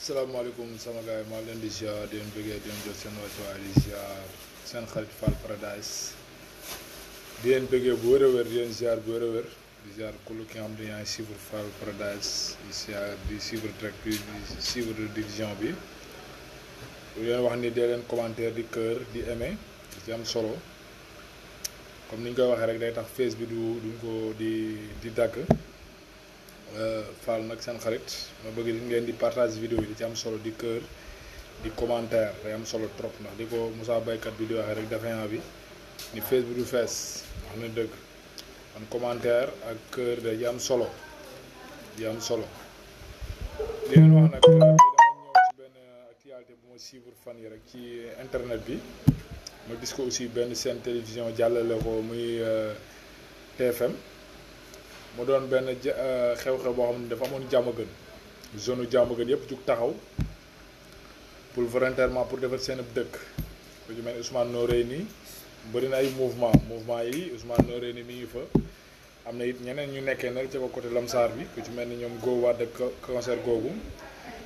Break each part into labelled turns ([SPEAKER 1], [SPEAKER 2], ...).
[SPEAKER 1] salaamaaleykum sama gars yi maa leen di ziar di leen bëggee di leen jot seen wàccuwaay di ziar seen xarit Fall Paradise di leen bëggee bu wér a wér di leen ziar bu wér a wér di ziar kullu ki nga xam ne yaa ngi suivre Fall Paradise di ziar di suivre direct bi di suivre division bi di leen wax ni dee leen commentaire di cœur di aimer di ci am solo comme ni ñu koy waxee rek day tax face bi duñ ko di dagg. Fall nag seen xarit ma bëgg di ngeen di partage vidéo yi di ci am solo di cœur di commentaire day am solo trop ndax di ko Moussa baykat bi di waxee rek défaillant bi ni face bi du fees wax na dëgg man commentaire ak cœur da ci am solo di am solo li leen wax nag dama ñëw ci benn actualité bu ma suivre fan yi rek ci internet bi ma gis ko aussi benn seen télévision jàllale ko muy TFM mu doon benn xew-xew boo xam ne dafa amoon Diamaguène zone Diamaguène yëpp jug taxaw pour volontairement pour defar seen dëkk ku ci mel ni Ousmane Noreyni bëri na ay mouvement yi Ousmane Noreyni mi ngi fa am na it ñeneen ñu nekkee nag ci ko côté Lamsar bi ku ci mel ni ñoom Go Wade ak concert googu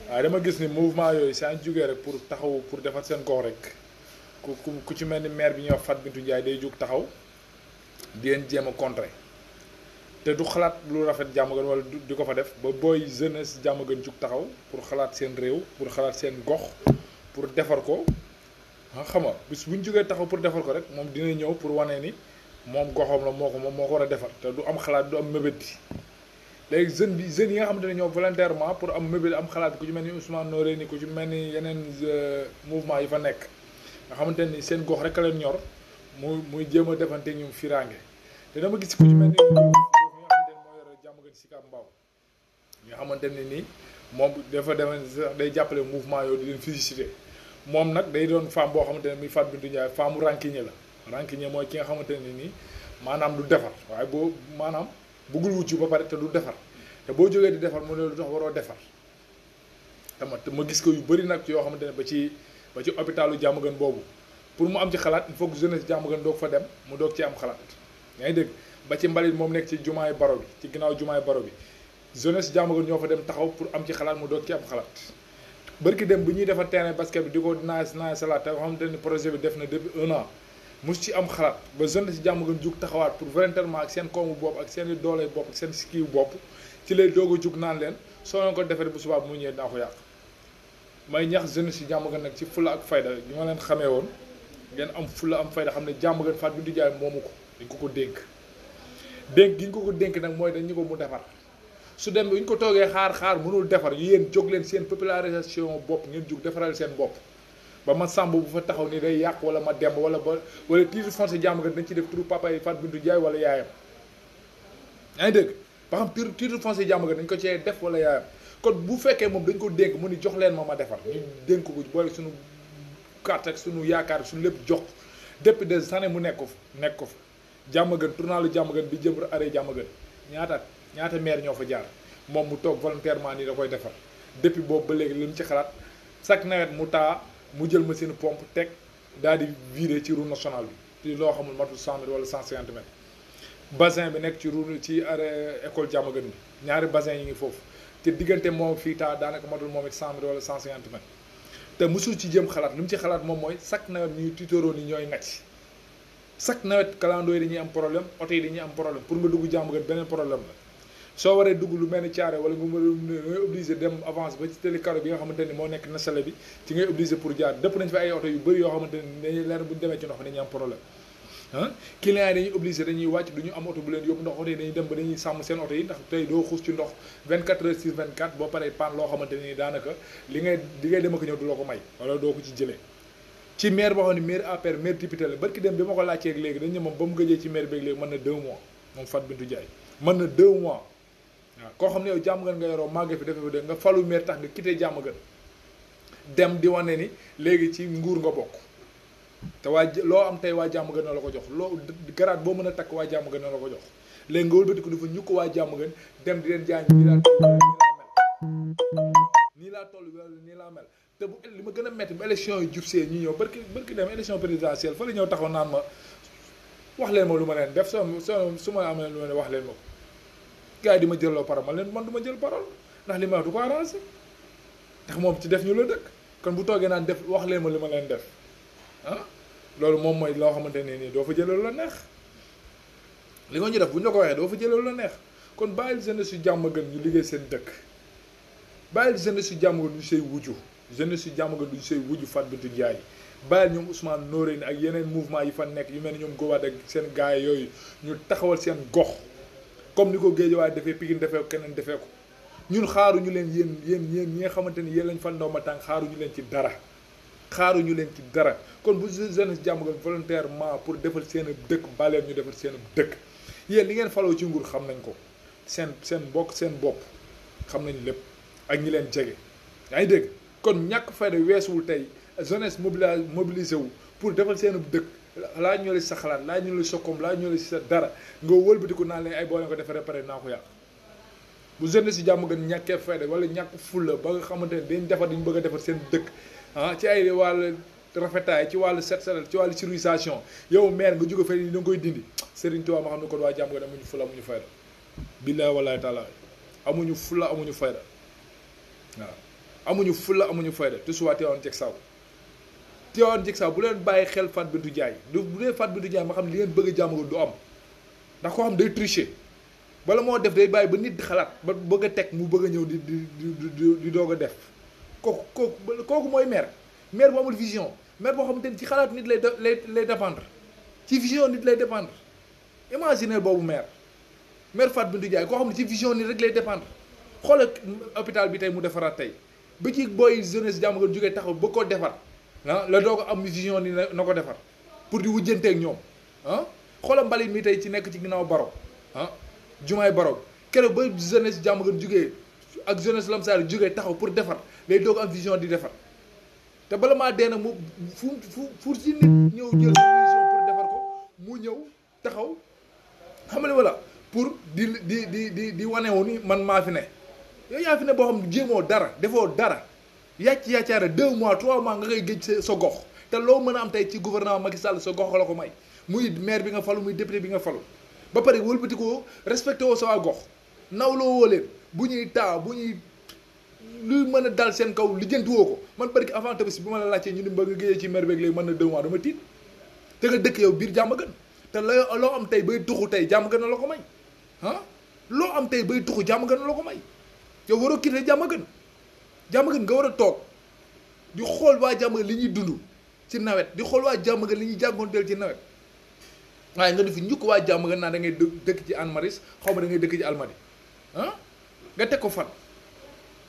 [SPEAKER 1] waaye dama gis ni mouvement yooyu saa ñu jugee rek pour taxaw pour defar seen gox rek ku ci mel ni maire bi ñuy wax Fat Bintou Ndiaye day jug taxaw di leen jéem a contrer te du xalaat lu rafet Diamaguène wala di ko fa def ba booy jeunesse Diamaguène jug taxaw pour xalaat seen réew pour xalaat seen gox pour defar ko xam nga bis bu ñu jógee taxaw pour defar ko rek moom dina ñëw pour wane ni moom goxam la moo ko war a defar te du am xalaat du am mébét bi léegi jeunes yi nga xamante ne ñoom volontairement pour am mébét am xalaat ku ci mel ni Ousmane Noreyni ku ci mel ni yeneen mouvement yi fa nekk nga xamante ni seen gox rek a leen ñor muy jéem a defante ñoom firange te dama gis ku ci mel ni Sicap Mbao nga xamante ne nii moom dafa demee sax day jàppale mouvement yooyu di leen félicité moom nag day doon femme boo xamante ne muy Fat Bintou Ndiaye femme rancunier la rancunier mooy ki nga xamante ne nii maanaam du defar waaye boo maanaam bëggul wuccu ba pare te du defar te boo jógee di defar mu ne lu tax waroo defar te ma gis ko yu bëri nag yoo xamante ne ba ci hôpitalu Diamaguène boobu pour mu am ci xalaat il faut que jeunesse Diamaguène doog fa dem mu doog ci am xalaat yaa ngi dégg ba ci mbalit moom nekk ci jumaay baro bi ci ginnaaw jumaay baro bi jeunesse Diamaguène ñoo fa dem taxaw pour am ci xalaat mu doog ci am xalaat bërki dem bu ñuy defar terrain basket bi di ko naaj salaat te nga xamante ne projet bi def na depuis 1 an mus ci am xalaat ba jeunesse Diamaguène jug taxawaat pour volontairement ak seen koomu bopp ak seen doole bopp ak seen skiw bopp ci lay doog a jug naan leen soo leen ko defee bu subaa bu mu ñëwee dinaa ko yàq may ñax jeunesse yi Diamaguène nag ci fulla ak fayda bi ma leen xamee woon ngeen am fulla am fayda xam ne Diamaguène Fat Bintou Ndiaye moomu ko dañ ko dénk gi ñu ko dénk nag mooy dañ ñu ko mu defar su dem bu ñu ko toogee xaar mënul defar yéen jóg leen seen popularisation bopp ngeen jóg defaral seen bopp ba ma sàmb bu fa taxaw ni day yàq wala ma demb wala titre foncier Diamaguène dañ ci def turu papa yi Fat Bintou Ndiaye wala yaayam yaa ngi dégg ba xam titre foncier Diamaguène dañ ko cee def wala yaayam kon bu fekkee moom dañ ko dénk mu ni jox leen ma defar ñu dénk ko boole suñu carte ak suñu yaakaar suñu lépp jox depuis des années mu nekk ko fa Diamaguène tournalu Diamaguène bi jëm arrêt Diamaguène ñaata maire ñoo fa jaar moom mu toog volontairement ni da koy defar depuis boobu ba léegi li mu ci xalaat chaque nawet mu jël machine pompe teg daal di virer ci route nationale bi ci loo xamul matul 100 mètres wala 150 mètres bassin bi nekk ci arrêt école Diamaguène bi ñaari bassin yi ngi foofu te diggante moom fii daanaka matul moom it 100 mètres wala 150 mètres te mosul ci jëm xalaat li mu ci xalaat moom mooy chaque nawet ñuy tutoroo ni ñooy ngacc chaque nawet kalandoo yi dañuy am problème oto yi dañuy am problème pour nga dugg Diamaguène beneen problème la soo waree dugg lu mel ni Thiaré wala nga ngay obligé dem avance ba ci télé karo bi nga xamante ni moo nekk nasale bi ci ngay obligé pour jaar dëpp nañ fi ay oto yu bëri yoo xamante ni dañuy leer bu ñu demee ci ndox dañuy am problème clients yi dañuy obligé dañuy wàcc du ñu am oto bu leen yóbbu ndax oto yi dañuy dem ba dañuy sàmm seen oto yi ndax tey doo xuus ci ndox 24 heures sur 24 boo paree panne loo xamante ni daanaka li ngay dem ak ñëw du la ko may wala doo ko ci jëlee ci maire boo xam ne maire APR maire député la barki dem bi ma ko laajtee léegi dañ ne moom ba mu gëjee ci maire beeg léegi mën na 2 mois moom Fat Bintou Ndiaye mën na 2 mois waaw koo xam ne yow Diamaguène nga yoroo màgge fi defee fi de nga falu maire tax nga quitté Diamaguène dem di wane ni léegi ci nguur nga bokk te loo am tey waa Diamaguène la ko jox loo garaat boo mën a takk waa Diamaguène la ko jox léegi nga wëlbati ko dafa ñu ko waa Diamaguène dem di leen jaay nii laa toll nii laa mel te bu li ma gën a metti bu élection yi jub see ñu ñëw barki dem élection présidentielle fa la ñëw taxaw naan ma wax leen ma lu ma leen def su ma amee lu ma leen wax leen ma ko gars yi di ma jëloo parole man du ma jël parole ndax li ma wax du ko arrangé ndax moom ci def ñu la dëkk kon bu toogee naan def wax leen ma li ma leen def ah loolu moom mooy loo xamante ne nii doo fa jëlee lu la neex li nga ñu def bu ñu la ko waxee doo fa jëlee lu la neex kon bàyyil jeunesse yu jàmm gën ñu liggéey seen dëkk bàyyil jeunesse yu jàmm gën du say wujju jeunesse yu jàmm gën du say wujju Fatou Bintou Ndiaye bàyyil ñoom Ousmane Noreyni ak yeneen mouvement yi fa nekk yu mel ni ñoom Gowaat ak seen gaay yooyu ñu taxawal seen gox comme ni ko Guédiawaye defee Pikine defee ko keneen defee ko ñun xaaruñu leen yéen ñi nga xamante ni yéen lañ fan ndaw ma tànk xaaruñu leen ci dara kon bu jeunesse jàmm gën volontairement pour defal seen dëkk baleen ñu defal seen dëkk yéen li ngeen faloo ci nguur xam nañ ko seen mbokk seen bopp xam nañ lépp ak ñi leen jege yaa ngi dégg kon ñàkk fayda weesuwul tey jeunesse mobilisé wu pour defal seen dëkk laa ñoo la sa xalaat laa ñoo la sa koom laa ñoo la sa dara nga wëlbatiku naan leen ay boo leen ko defaree pare naa ko yàq bu jeunesse si jàmm gën ñàkkee fayda wala ñàkk fulla ba nga xamante ne dañ defar dañu bëgg a defar seen dëkk ci ay wàllu rafetaay ci wàllu set setal ci wàllu civilisation yow maire nga jóge fay ni da nga koy dindi Serigne Touba ma xam ne kon waa jàmm gën amuñu fulla amuñu fayda billahi wallahi taala amuñu fulla amuñu fayda waaw amuñu fulla amuñu fayda te suwaa Tivaouane Diacksao bu leen bàyyi xel Fatou Bintou Ndiaye bu dee Fatou Bintou Ndiaye ma xam ne li ngeen bëgg a jàmm gën du am ndax koo xam day tricher bala moo def day bàyyi ba nit di xalaat ba bëgg a teg mu bëgg a ñëw di doog a def kooku mooy maire bu amul vision maire boo xamante ni ci xalaat nit lay dépendre ci vision nit lay dépendre imaginer boobu maire Fatou Bintou Ndiaye koo xam ne ci vision nit rek lay dépendre xoolal hôpital bi tey mu defaraat tey ba ci booy jeunesse jàmm nga jógee taxaw ba koo defar la doog a am vision ni na ko defar pour di wujjanteeg ñoom xoolal mbalit mi tey ci nekk ci ginnaaw baro jumaay baro keroog ba jeunesse jàmm nga jógee ak jeunesse lamsaar jógee taxaw pour defar lay doog am vision di defar te bala maa dee nag mu fu si nit ñëw jël vision pour defar ko mu ñëw taxaw xam nga wala pour di wane wu ni man maa fi ne yow yaa fi ne boo xam ne jéemoo dara defoo dara yàccaara 2 mois 3 mois nga koy géej sa gox te loo mën a am tey ci gouvernement Macky Sall sa gox la ko may muy maire bi nga falu muy député bi nga falu ba pare wëlbati ko respecté woo sa waa gox nawloo woo leen bu ñuy taa bu ñuy luy mën a dal seen kaw lijjanti woo ko man parce que avant tabaski bi ma la laajtee ñu ni ba nga géejee ci maire beeg léegi mën na 2 mois dama tiit te nga dëkk yow biir jàmm gën te loo am tey bay tuxu tey jàmm gën na la ko may loo am tey bay tuxu jàmm gën na la ko may yow waroo quitté jàmm gën nga war a toog di xool waa jàmm gën li ñuy dund ci nawet di xool waa jàmm gën li ñuy jàngoonteel ci nawet waaye nga defi ñukk waa jàmm gën naa da ngay dëkk ci Hann Maristes xaw ma da ngay dëkk ci Almadies nga teg ko fan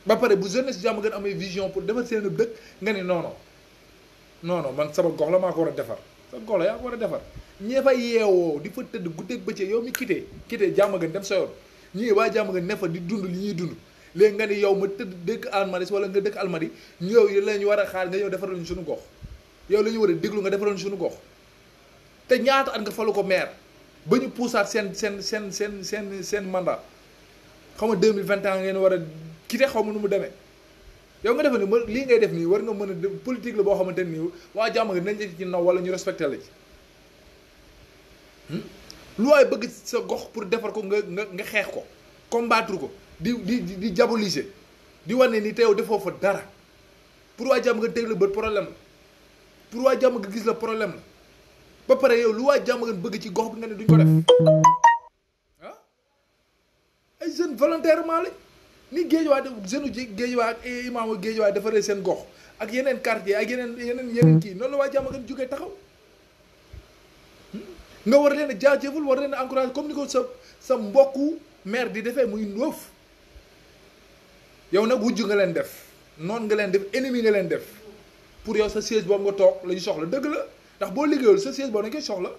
[SPEAKER 1] ba pare bu jeunesse jàmm gën amee vision pour defar seen dëkk nga ne non man sama gox la maa ko war a defar sa gox la yaa ko war a defar ñee fa yeewoo di fa tëdd guddeeg bëccëg yow mi quitté jàmm gën dem sa yoon ñii waa jàmm gën ne fa di dund li ñuy dund léegi nga ni yow ma tëdd dëkk Hann Maristes wala nga dëkk Almadies yow la ñu war a xaar nga ñëw defaral ñu suñu gox yow la ñu war a déglu nga defaral ñu suñu gox te ñaata at nga falu ko maire ba ñu puusaat seen mandat xaw ma 2021 ngeen war a quitté xaw ma nu mu demee yow nga defe ni lii ngay def nii war nga mën a politique la boo xamante nii waa jàmm nga nañ ci naw wala ñu respecté la ci lu waay bëgg sa gox pour defar ko nga xeex ko combattre ko di diaboliser di wane ni te yow defoo fa dara pour waa jàmm nga teg la bët problème la pour waa jàmm nga gis la problème la ba pare yow lu waa jàmm nga bëgg ci gox bi nga ne duñ ko def ay jeunes volontairement lañ ni Guédiawaye jeune Guédiawaye ak imaamu Guédiawaye defaree seen gox ak yeneen quartier ak yeneen kii noonu la waa jàmm nga jógee taxaw nga war leen a jaajëfal war leen a encouragé comme ni ko sa mbokku maire di defee muy Ndoof yow nag wujj nga leen def noonu nga leen def ennemi nga leen def pour yow sa siège boobu nga toog la ñu soxla dëgg la ndax boo liggéeyul sa siège boobu dañ koy soxla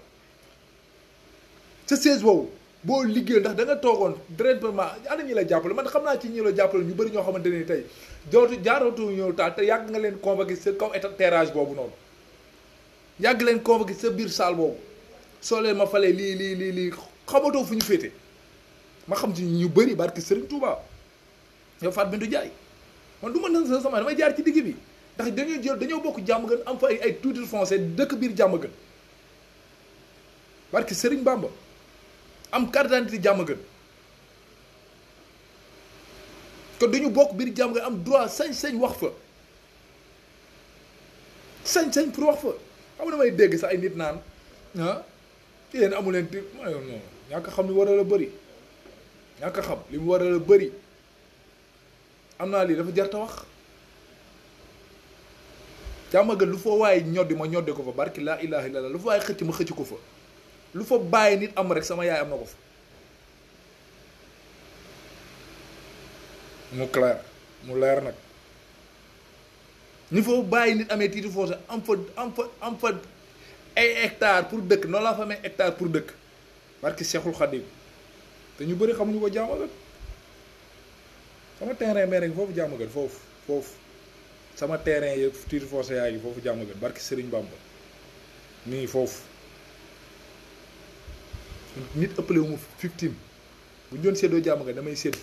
[SPEAKER 1] sa siège boobu boo liggéeyul ndax da nga toogoon directement ana ñi la jàppale man xam naa ci ñi la jàppale ñu bëri ñoo xamante ne tey jaarootu ñëw taal te yàgg nga leen convoqué sa kaw état terrage boobu noonu yàgg leen convoqué sa biir salle boobu soo leen ma falee lii xamatoo fu ñu féete ma xam ci ñu bëri barki Serigne Touba yow Fatou Bintou Ndiaye man du ma nan sa sama damay jaar ci digg bi ndax dañoo bokk jàmm gën am fa ay titre foncier dëkk biir jàmm gën barki Serigne Bamba am carte d'identité jàmm gën kon duñu bokk biir jàmm nga am droit sañ-sañ wax fa sañ-sañ pour wax fa xam na may dégg sax ay nit naan yéen amu leen ti non ñàkk xam li war a la bëri ñàkk xam li mu war a la bëri am naa lii dafa jar ta wax jàmmagal lu fa waaye ñoddi ma ñoddi ko fa barki laa ilaha illallah lu fa waaye xëcc ma xëcc ko fa lu fa bàyyi nit am rek sama yaay am na ko fa mu clair mu leer nag ni fa bàyyi nit amee titre foncier am fa ay hectare pour dëkk noonu laa fa amee hectare pour dëkk barki Seexul Xadim te ñu bëri xamuñu ko jàmmagal sama terrain mais rek foofu jàmmagal foofu sama terrain yëpp titre foncier yaa ngi foofu jàmmagal barki Serigne Bamba nii foofu nit ëppale wu ma 15 bu ñu doon séddoo jàmmagal damay séddu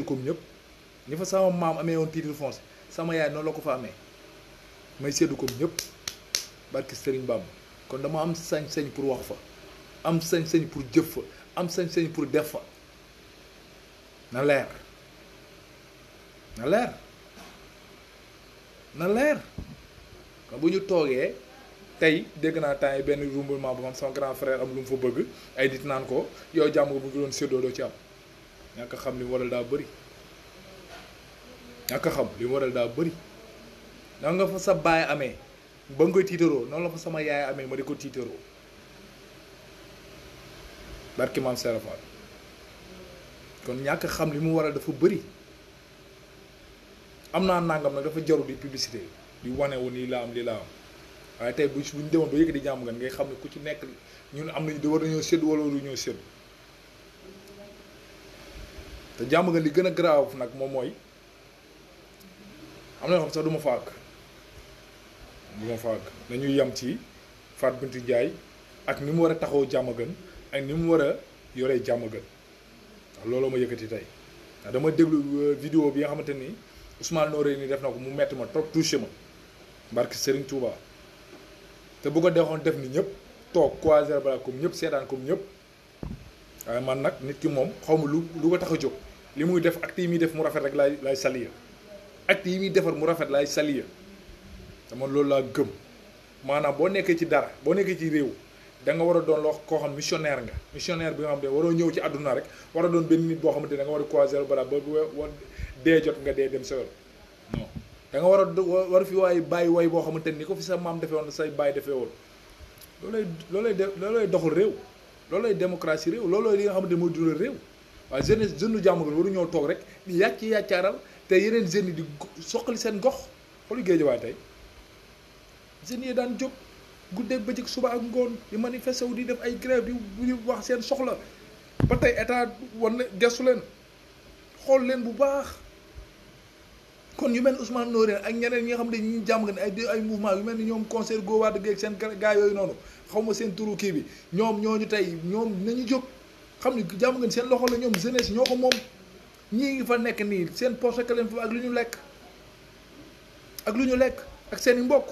[SPEAKER 1] comme ñëpp ni fa sama maam amee woon titre foncier sama yaay noonu la ko fa amee may séddu comme ñëpp barki Serigne Bamba kon dama am sañ-sañ pour wax fa am sañ-sañ pour jëf fa am sañ-sañ pour def fa na leer kon bu ñu toogee tey dégg naa temps yi benn rumblement bu am sama grand frère am lu mu fa bëgg ay nit naan ko yow jàmm nga bu ñu doon séddoo doo ci am ñàkk xam li mu waral daa bëri da nga fa sa baay amee ba nga koy tiitaroo noonu la fa sama yaay amee ma di ko tiitaroo barki maam Serafal kon ñàkk xam li mu waral dafa bëri am naa nangam nag dafa jaru di publicité di wane wu nii laa am lii laa am waaye tey bu ñu demoon ba yëkkati jàmm gan ngay xam ne ku ci nekk ñun am nañu war nañoo séddu wala waru ñoo séddu te jàmm gan li gën a grave nag moom mooy am na yoo xam sax du ma fa àgg nañuy yem ci Fatou Bintou Ndiaye ak ni mu war a taxaw jàmm gën ak ni mu war a yoree jàmm gën waaw looloo ma yëkkati tey ndax dama déglu vidéo bi nga xamante ni Ousmane Nouré ni def na ko mu metti ma trop touché ma barki Serigne Touba te bu ko deexoon def ni ñëpp toog croiser bala comme ñëpp seetaan comme ñëpp waaye man nag nit ki moom xaw ma lu ko tax a jóg li muy def acte yi muy def mu rafet rek laay saluer acte yi muy defar mu rafet laay saluer te man loolu laa gëm maanaam boo nekkee ci dara boo nekkee ci réew da nga war a doon loo koo xam missionnaire nga missionnaire bi nga xam ne waroo ñëw ci àdduna rek war a doon benn nit boo xamante ne da nga war a croiser bara ba dee jot nga dee dem sa yoon non da nga war a fi waaye bàyyi way boo xamante ni ko fi sa maam defee woon say bàyyi defee woon loolay doxul réew loolay démocratie réew loolooy li nga xamante ne mooy dundal réew waaye jeune jàmmagal waru ñoo toog rek di yàccaaral te yeneen jeunes yi di soqali seen gox xoolu Géejawaay tey jeunes yi daan jóg guddeeg bëccëg suba ak ngoon di manifester wu di def ay grève di wax seen soxla ba tey état war na gestu leen xool leen bu baax kon yu mel ni Ousmane Nouré ak ñeneen ñi nga xam ne ñu jàmm nga ne ay mouvement yu mel ni ñoom concert Gowaad geeg seen gaa yooyu noonu xaw ma seen turu kii bi ñooñu tey ñoom nañu jóg xam ne jàmm nga seen loxo la ñoom jeunesse ñoo ko moom ñii ngi fa nekk nii seen poche leen fa ak lu ñu lekk ak seen i mbokk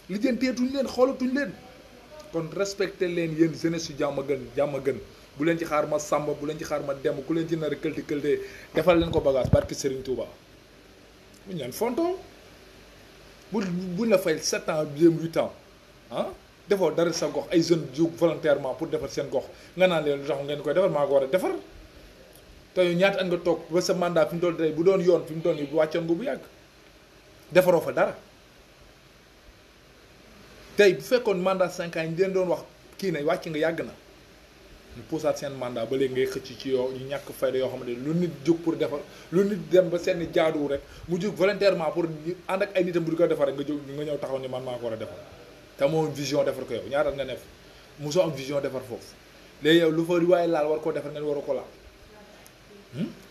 [SPEAKER 1] lijjanteetuñ leen xoolatuñ leen kon respecté leen yéen jeunesse su jàmm gën bu leen ci xaar ma sàmba bu leen ci xaar ma dem ku leen ci nar a këlte defal leen ko bagage barki Serigne Touba mu ñaan fonto buñ la fay 7 ans 8 ans defoo dara sa gox ay jeunes jóg volontairement pour defar seen gox nga naan leen lu tax ngeen koy defar maa ko war a defar te yow ñaata at nga toog ba sa mandat fi mu toll tey bu doon yoon fi mu toll nii bu wàccoon nga bu yàgg defaroo fa dara tey bu fekkoon mandat 5 ans yi leen doon wax kii na wàcc nga yàgg na ñu puusaat seen mandat ba léegi ngay xëcc ci yow ñu ñàkk fayda yoo xamante ne lu nit jóg pour defar lu nit dem ba seen jaaduwul rek mu jóg volontairement pour ànd ak ay nitam bu di ko defar rek nga ñëw taxaw ni man maa ko war a defar te moo vision defar ko yow ñaata nga neef mosoo am vision defar foofu léegi yow lu fa waaye laal war koo defar ngeen waru ko laal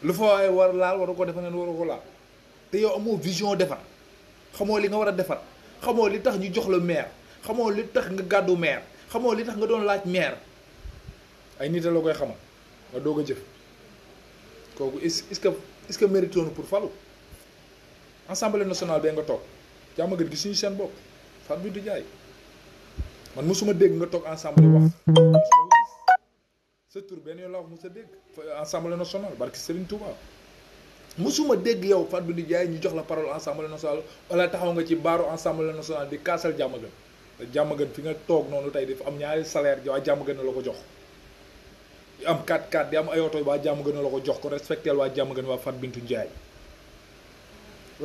[SPEAKER 1] lu fa waaye war laal waru ko defar ngeen waru ko laal te yow amoo vision defar xamoo li nga war a defar xamoo li tax ñu jox la maire xamoo li tax nga gàddu maire xamoo li tax nga doon laaj maire ay nit la koy xamal nga doog a jëf kooku est-ce que mérite woon pour falu assemblée nationale bee nga toog jàmm gën gi suñu seen bopp Fatou Bintou Ndiaye man mosuma dégg nga toog assemblée wax sa tur benn yoon laa wax mos a dégg Assemblée nationale barki Serigne Touba mosuma dégg yow Fatou Binetou Ndiaye ñu jox la parole Assemblée nationale wala taxaw nga ci baaru Assemblée nationale di kaasal Diamaguène te Diamaguène fi nga toog noonu tey dafa am ñaari salaire waa Diamaguène la ko jox di am 4x4 di am ay oto waa Diamaguène la ko jox ko respecteel waa Diamaguène waa Fatou Binetou Ndiaye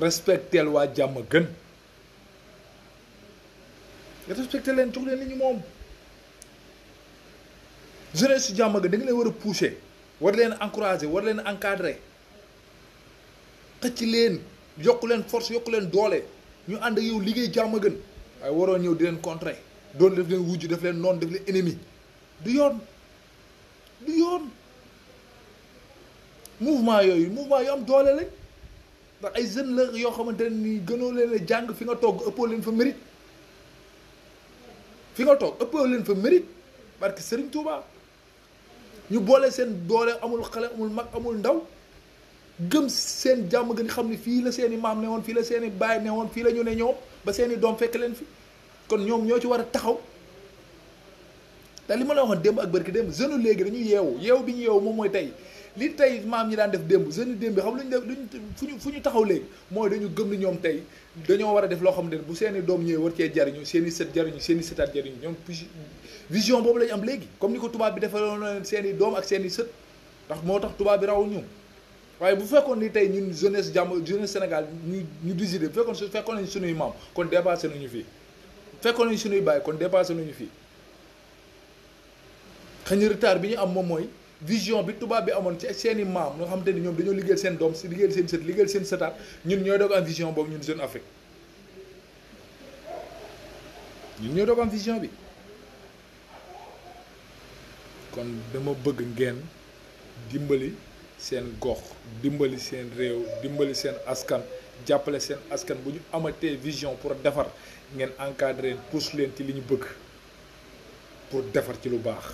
[SPEAKER 1] respecteel waa Diamaguène respecté leen jox leen li ñu moom jeunesse su Diamaguène da nga leen war a pousser war leen encourager war leen encadrer xëcc leen yokku leen force yokku leen doole ñu ànd ak yow liggéey Diamaguène waaye waroon ñëw di leen contrer doon def leen wujj def leen noonu def leen ennemi du yoon du yoon mouvement yooyu mouvement yu am doole lañ ndax ay jeunes la yoo xamante ne ni gënoo leen a jàng fi nga toog ëppoo leen fa mérite fi nga toog ëppoo leen fa mérite barke Serigne Touba ñu boole seen doole amul xale amul mag amul ndaw gëm seen Diamaguène xam ne fii la seen i maam ne woon fii la seen i baay ne woon fii la ñu ne ñoom ba seen i doom fekk leen fi kon ñoom ñoo ci war a taxaw te li ma la waxoon démb ak barki démb jeune léegi dañuy yeewu bi ñu yeewu moom mooy tey li tey maam ñi daan def démb jeune démb bi xam luñ def luñ fu ñu taxaw léegi mooy dañu gëm ni ñoom tey dañoo war a def loo xam ne bu seen i doom ñëwee war cee jariñu seen i sët jariñu seen i sëtaat jariñu ñoom vision boobu lañu am léegi comme ni ko tubaab bi defaloon seen i doom ak seen i sët ndax moo tax tubaab bi rawul ñu waaye bu fekkoon ni tey ñun jeunesse Sénégal ñu décidé bu fekkoon nañu suñuy maam kon dépassé nañu fii fekkoon nañu suñuy baay kon dépassé nañu fii xëy na retard bi ñu am moom mooy vision bi tubaab bi amoon ci seen i maam nga xamante ni ñoom dañoo liggéeyal seen doom si liggéeyal seen sët liggéeyal seen sëtaat ñun ñooy doog am vision boobu ñun Jeune Afrique ñun ñooy doog am vision bi kon dama bëgg ngeen dimbali seen gox dimbali seen réew dimbali seen askan jàppale seen askan bu ñu amatee vision pour defar ngeen encadrer pousse leen ci li ñu bëgg pour defar ci lu baax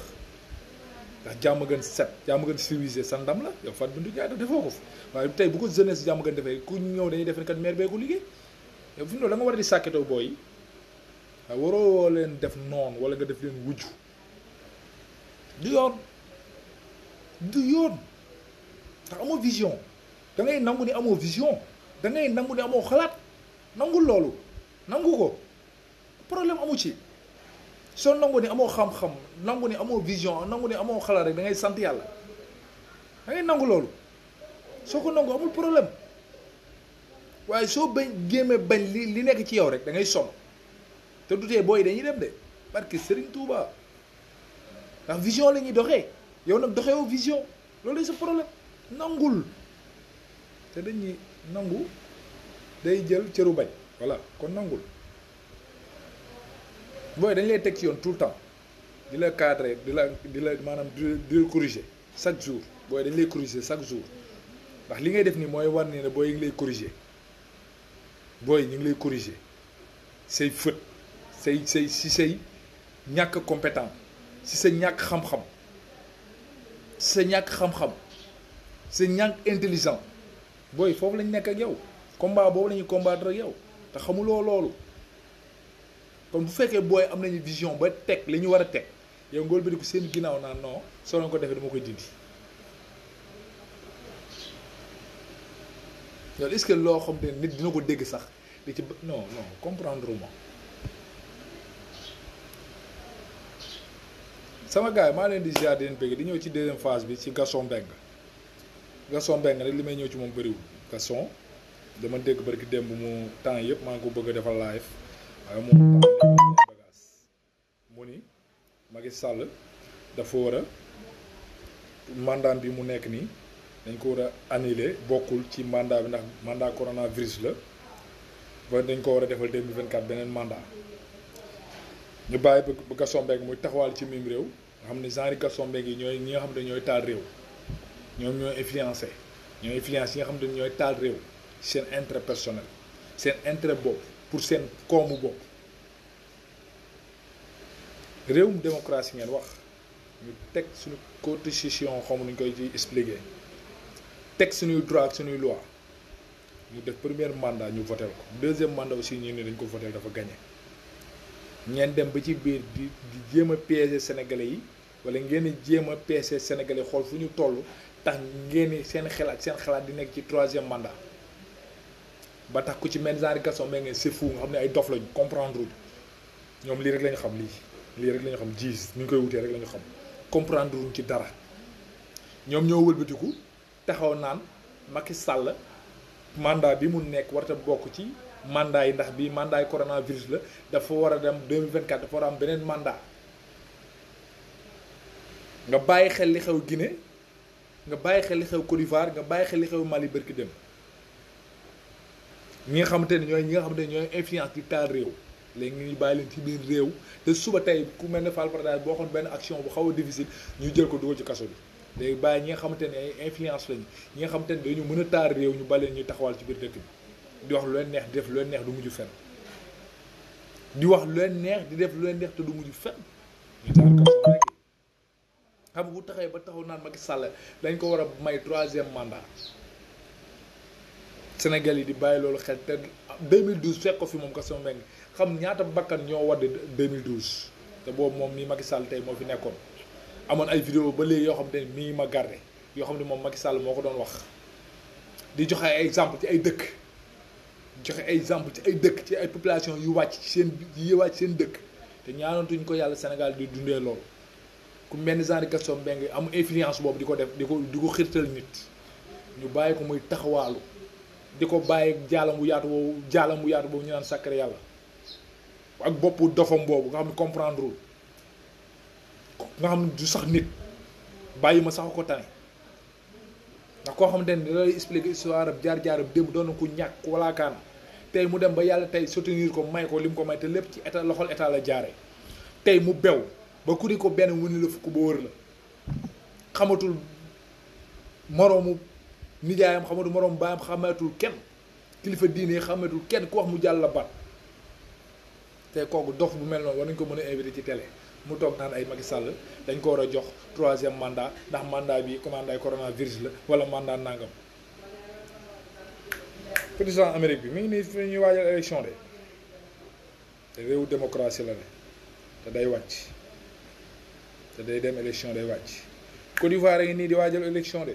[SPEAKER 1] ndax Diamaguène set Diamaguène civilisé sa ndam la yow Fatou Binetou Ndiaye defoo ko fi waaye tey bu ko jeunesse Diamaguène defee ku ñëw dañuy def ne kat maire bee ko liggéey yow fi mu ne da nga war a di sàkketoo booy yi waaye waroo leen def noonu wala nga def leen wujju du yoon du yoon ndax amoo vision da ngay nangu ni amoo vision da ngay nangu ni amoo xalaat nangul loolu nangu ko problème amu ci soo nangu ni amoo xam-xam nangu ni amoo vision nangu ni amoo xalaat rek da ngay sant yàlla da ngay nangu loolu soo ko nangu amul problème waaye soo bañ gémmee bañ li nekk ci yow rek da ngay sonn te du tee booy dañuy dem de parce que Serigne Touba ndax vision la ñuy doxee yow nag doxeewoo vision loolu lay sa problème nangul te dañuy nangu day jël cëru bañ voilà kon nangul booy dañ lay teg ci yoon tout le temps di la cadrer di la maanaam di la corriger chaque jour booy dañ lay corriger chaque jour ndax li ngay def nii mooy war ne booy yi ngi lay corriger booy ñu ngi lay corriger say fët say ñàkk compétent si sa ñàkk xam-xam si sa ñàkk xam-xam sa ñàkk intelligent booy foofu lañ nekk ak yow combat boobu la ñuy combattre ak yow te xamuloo loolu kon bu fekkee booy am nañu vision ba teg li ñu war a teg yow ngool bi di ko seen ginnaaw naan non soo leen ko defee dama koy dindi yow est-ce que loo xam te nit dina ko dégg sax di ci non comprendre ma sama gars yi maa leen di ziar di leen bëgg di ñëw ci deuxième phase bi ci Gaston Mbengue rek li may ñëw ci moom bëriwul Gaston dama dégg barki démb mu temps yëpp maa ngi ko bëgg a defal live waaye moom bagage mu ni Macky Sall dafa war a mandat bi mu nekk nii dañ ko war a annuler bokkul ci mandat bi ndax mandat coronavirus la ba dañ ko war a defal 2024 beneen mandat ñu bàyyi ba Gaston Mbengue muy taxawal ci mim réew nga xam ne genre Gaston Mbengue yi ñooy ñi nga xam ne ñooy taal réew ñoom ñooy influencé ñooy influence yi nga xam ne ñooy taal réew seen intérêt personnel seen intérêt bopp pour seen koomu bopp réewum démocratie ngeen wax ñu teg suñu constitution xamu nuñ koy ci expliquer teg suñuy droit ak suñuy loi ñu def premier mandat ñu votel ko deuxième mandat aussi ñu ne dañ ko votel dafa gagné ngeen dem ba ci biir di jéem a piéger sénégalais yi wala ngeen di jéem a peese Sénégalais xool fu ñu toll tax ngeen ni seen xel ak seen xalaat di nekk ci troisième mandat ba tax ku ci mel genre Gaston mais ngeen c'est fou nga xam ne ay dof lañu comprendre wuñ ñoom lii rek la ñu xam lii rek la ñu xam gis ñu ngi koy wutee rek la ñu xam comprendre wuñ ci dara ñoom ñoo wëlbatiku taxaw naan Macky Sall mandat bi mu nekk warta bokk ci mandat yi ndax bi mandat yi coronavirus la dafa war a dem 2024 dafa war a am beneen mandat nga bàyyi xel li xew Guinée nga bàyyi xel li xew Côte d'Ivoire nga bàyyi xel li xew Mali bërki dem ñi nga xamante ne ñi nga xamante ne ñooy influence di taal réew léegi ñu bàyyi leen ci biir réew te suba tey ku mel ne Fall Paradise boo xoon benn action bu xaw a difficile ñu jël ko dugal ci kaso bi léegi bàyyi ñi nga xamante ne ay influence lañu ñi nga xamante ne dañu mën a taal réew ñu bàyyi leen ñuy taxawal ci biir dëkk bi di wax lu leen neex di def lu leen neex du mujj fenn di wax lu leen neex di def lu leen neex te du mujj fenn ñu taal kaso rek xam bu taxee ba taxaw naan Macky Sall dañ ko war a may 3e mandat Sénégal yi di bàyyi loolu xel te 2012 fekk ko fi moom Gaston Mbengue xam ñaata bakkan ñoo wadd 2012 te boobu moom mii Macky Sall tey moo fi nekkoon amoon ay vidéo ba léegi yoo xam ne mii ma gardé yoo xam ne moom Macky Sall moo ko doon wax di joxe ay exemple ci ay dëkk joxe ay exemple ci ay dëkk ci ay population yu wàcc seen dëkk te ñaanatuñ ko yàlla Sénégal di dundee loolu ku mel ni genre Gaston Mbengue am influence boobu di ko def di ko xirtal nit ñu bàyyi ko muy taxawaalu di ko bàyyi jaalam bu yaatu boobu ñu naan sacré yàlla ak boppu dofam boobu nga xam ne comprendre wul nga xam ne du sax nit bàyyi ma sax ko tane ndax koo xamante ne da lay expliquer histoire ab jaar-jaaram démb doon na ku ñàkk walaakaan tey mu dem ba yàlla tey soutenir ko may ko li mu ko may te lépp ci état loxol état la jaare tey mu bew ba ku di ko benn mu ni la fukk ba wër la xamatul moroomu nijaayam xamatul moroomu baayam xamatul kenn kilifa diine xamatul kenn ku wax mu jàll la bat tey kooku dof bu mel noonu war nañ ko mën a invité ci télé mu toog naan ay Macky Sall dañ ko war a jox 3e mandat ndax mandat bi mandat coronavirus la wala mandat nangam président Amérique bi mi ngi nii fi ñuy waajal élection de te réewu démocratie la ne te day wàcc te day dem élection day wàcc Côte d'Ivoire yi nii di waajal élection de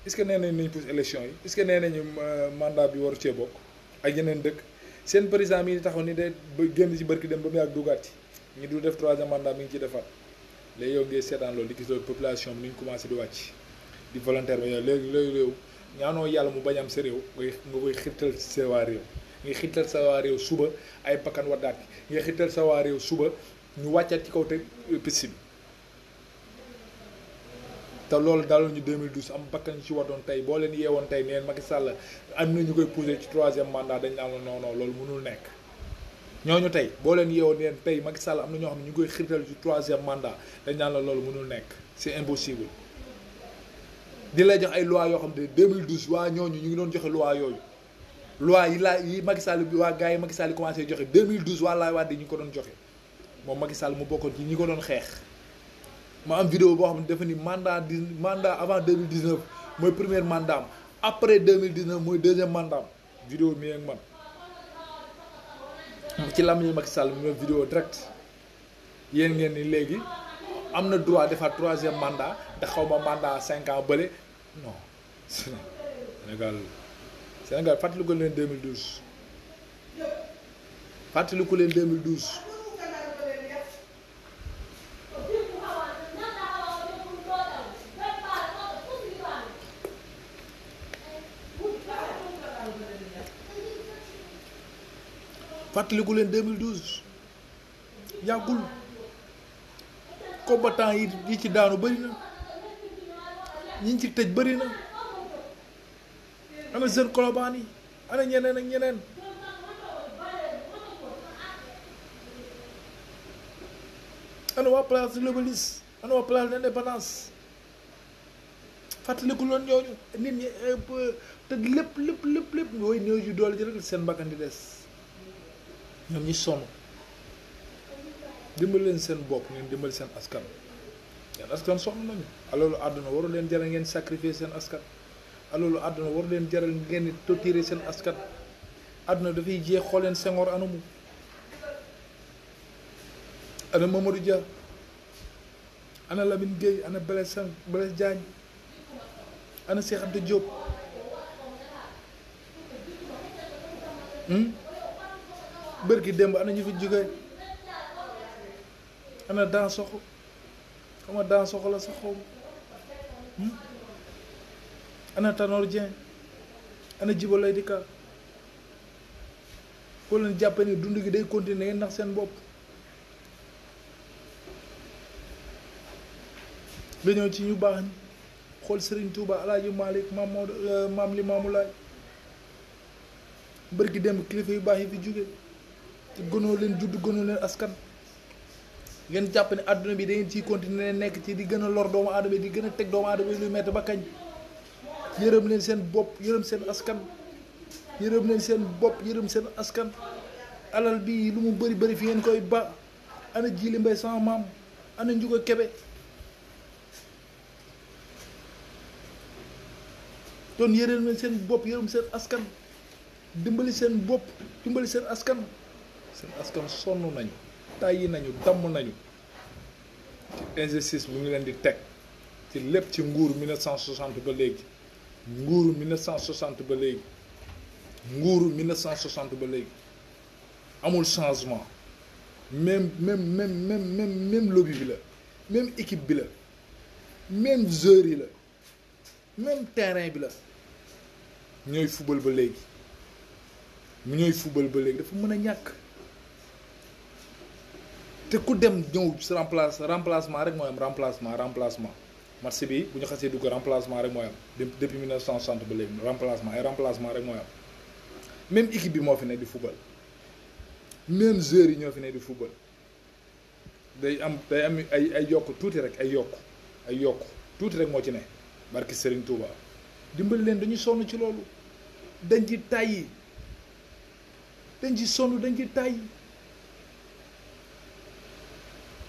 [SPEAKER 1] est-ce que nee nañ nañ pousse élection yi est-ce que nee nañu mandat bi waru cee bokk ak yeneen dëkk seen président mi taxaw ni de ba génn ci barki dem ba mu yàgg dugaat ci ñi du def 3e mandat mi ngi ci defaat léegi yow ngay seetaan loolu di gis loolu population bi ni ñu commencé di wàcc di volontaire ba yow léegi réew ñaanoo yàlla mu bañ am sa réew nga koy xirtal sa waa réew ngay xirtal sa waa réew suba ay bakkan waddaat ki ngay xirtal sa waa réew suba ñu wàccaat ci kaw te piste bi te loolu daloon ñu 2012 am bakkan ñu ci wadoon tey boo leen yeewoon tey neen Macky Sall am na ñu koy poussé ci 3e mandat dañ naan la non non loolu mënul nekk ñooñu tey boo leen yeewoon neen tey Macky Sall am na ñoo xam ne ñu ngi koy xirtal ci 3e mandat dañ naan la loolu mënul nekk c'est impossible di lay jox ay loi yoo xam ne 2012 waa ñooñu ñu ngi doon joxe loi yooyu loi yi Macky Sall bi waa gars yi Macky Sall commencé joxe 2012 waa Laay Wàdd ñu ko doon joxe moom Macky Sall mu bokkoon ci ñi ko doon xeex ma am vidéo boo xam ne dafa ni mandat avant 2019 mooy premier mandat am après 2019 mooy 2e mandat am vidéo mi ak man ci làmmiñu Macky Sall mu vidéo direct yéen ngeen ni léegi am na droit defaat 3e mandat te xaw ma mandat 5 ans bële non Sénégal fàttaliku leen 2012 fàttaliku leen 2012 fàttaliku leen 2012 yàggul combattant yi ci daanu bëri na ñi ci tëj bëri na ana jeune Colobane yi ana ñeneen ak ñeneen ana waa place de l'Obélisque ana waa place de l'Indépendance fàttaliku loon ñooñu nit ñi te lépp yooyu néew yu doole ji rek seen bakkan di des ñoom ñi sonn dimbali leen seen bopp ngeen dimbali seen askan seen askan sonn nañu alalu àdduna waru leen jaral ngeen sacrifier seen askan alalu àdduna waru leen jaral ngeen di torturer seen askan àdduna dafay jeex xool leen Senghor anamu ana Mamadou Dia ana Lamine Gueye ana Blaise Diagne ana Cheikh Anta Diop bërki démb ana ñu fi jógee ana dans soxo xama dans soxo la sax xaw ana Tanor Dieng ana Djibo Leyti Ka ko leen jàppe ni dund gi day continuer ngeen nax seen bopp nga ñëw ci ñu baax ñi xool Serigne Touba Alaaji Malick maam Limaamu Laay bërki démb kilifa yu baax yi fi jóge te gënoo leen judd gënoo leen askan ngeen jàpp ne àdduna bi da ngeen ciy continuer nekk ci di gën a lor doomu aadama di gën a teg doomu aadama yi luy metti ba kañ yërëm leen seen bopp yërëm seen askan yërëm leen seen bopp yërëm seen askan alal bi lu mu bëri bëri fi ngeen koy ba ana Jili Mbay sama maam ana Njuga Kebe doon yërëm leen seen bopp yërëm seen askan dimbali seen bopp dimbali seen askan sonn nañu tàyyi nañu damm nañu ci injustice bu ngi leen di teg ci lépp ci nguuru 1960 ba léegi nguuru 1960 ba léegi nguuru 1960 ba léegi amul changement même lobby bi la même équipe bi la même joueurs yi la même terrain bi la ñooy football ba léegi dafa mën a ñàkk te ku dem ñëw remplacement rek mooy am remplacement match bi bu ñu xasee dugg remplacement rek mooy am depuis 1960 ba léegi remplacement rek mooy am même équipe bi moo fi ne di football même joueurs yi ñoo fi ne di football day am ay yokk tuuti rek ay yokk tuuti rek moo ci ne barki Serigne Touba dimbali leen dañuy sonn ci loolu dañ ci tàyyi dañ ci sonn dañ ci tàyyi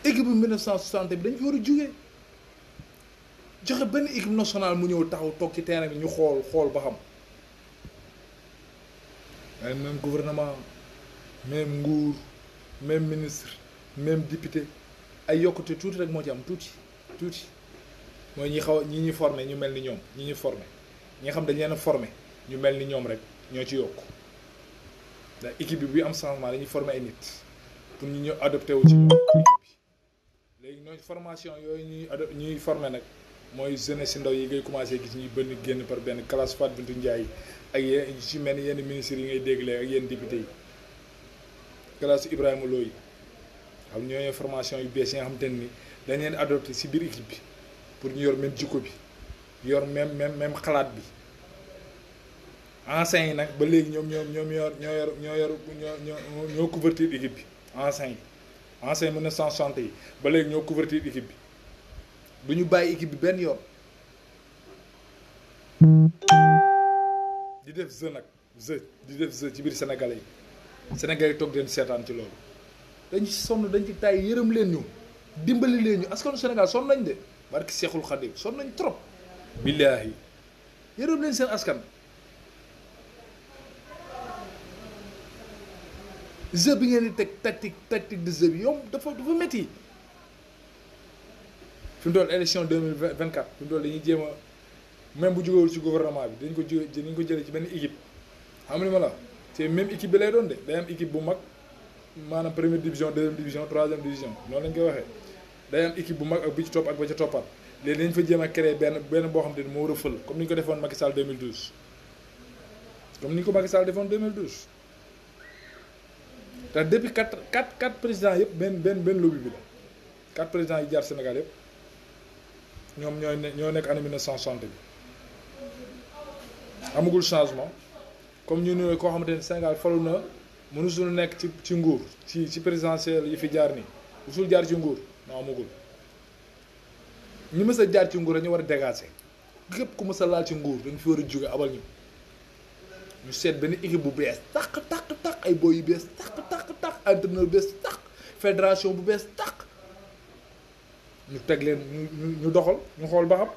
[SPEAKER 1] équipe bu 1960 bi dañ fi war a jógee joxe benn équipe nationale mu ñëw taxaw toog ci terrain bi ñu xool ba xam waaye même gouvernement même nguur même ministre même député ay yokkute tuuti rek moo ci am tuuti mooy ñi ñu formé ñu mel ni ñoom ñi ñu formé ñi nga xam dañ leen a formé ñu mel ni ñoom rek ñoo ci yokk ndax équipe bi buy am changement dañuy formé ay nit pour ñu ñëw adopté wu ci ñoom équipe bi léegi ñooy formation yooyu ñuy formé nag mooy jeunesse si ndaw yi ngay commencé gis ñuy bënn génn par benn classe Fatou Bintou Ndiaye ak yéen ci mel ni yenn ministres yi ngay dégg léegi ak yenn député yi classe Ibrahima Lo yi xam ñooñu formation yu bees yi nga xamante ne ni dañ leen adopté si biir équipe bi pour ñu yor même jikko bi yor même xalaat bi anciens yi nag ba léegi ñoo couverture équipe bi anciens 1960 yi ba léegi ñoo couverture équipe bi du ñu bàyyi équipe bi benn yoon di def jeu ci biir Sénégalais yi toog leen seetaan ci loolu dañ ci sonn dañ ci tàyyi yërëm leen ñu dimbali leen ñu askanu Sénégal sonn nañ de barki Seexul Xadim sonn nañ trop billaahi yërëm leen seen askan jeu bi ngeen di teg tactique de jeu bi yow dafa métti fi mu toll élection 2024 fi mu toll dañuy jéem a même bu jógewul ci gouvernement bi dañ ko jëlee ci benn équipe xam li ma la c'est même équipe bi lay doon de day am équipe bu mag maanaam première division deuxième division troisième division noonu lañ koy waxee day am équipe bu mag ak bi ci topp ak ba ca toppaat léegi dañ fa jéem a créer benn boo xam te ni moo war a fël comme ni ñu ko defoon Macky Sall 2012 comme ni ñu ko Macky Sall defoon 2012 te depuis quatre présidents yëpp benn lobby bi la 4 présidents yi jaar Sénégal yëpp ñoom ñoo nekk année 1960 bi amagul changement comme ñu ne koo xamante ne Sénégal falu na mënusul nekk ci nguur ci présidentiel yi fi jaar nii musul jaar ci nguur non amagul ñu mës a jaar ci nguur dañu war a dégager képp ku mës a laal ci nguur dañu fi war a jóge abal ñu seet benn équipe bu bees taq ay boy yu bees taq entraîneur bu bees taq fédération bu bees taq ñu teg leen ñu doxal ñu xool ba xam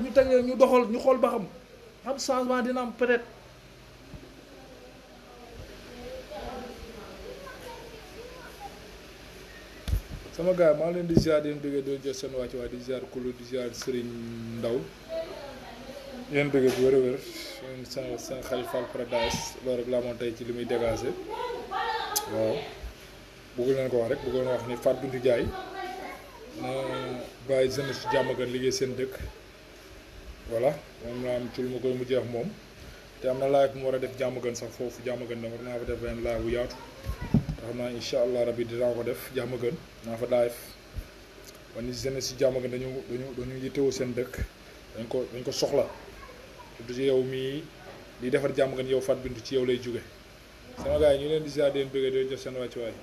[SPEAKER 1] ñu teg leen ñu doxal ñu xool ba xam changement dina am peut-être sama gars yi maa ngi leen di ziar di leen bëggee doon jot seen wàcc waaye di ziar Kulu di ziar Serigne Ndaw yéen bëggee bu wér a wér seen xarit Fall Paradise loolu rek laa moon tey ci li muy dégagé waaw bëggul leen ko wax rek bëggoon wax ni Fatou Bintou Ndiaye na bàyyi jeunesse su Diamaguène liggéey seen dëkk voilà moom laa am ci lu ma koy mujjee wax moom te am na live bu mu war a def Diamaguène sax foofu Diamaguène na war naa fa def benn live bu yaatu xam naa incha allah rabi dinaa ko def Diamaguène naa fa live wan ni jeunesse si Diamaguène dañu yittewoo seen dëkk dañ ko soxla du yow mii di defar Diamaguène yow Fatou Bintou ci yow lay jóge sama gars yi ñu leen di ziar di leen bëggee di leen jox seen wàccuwaay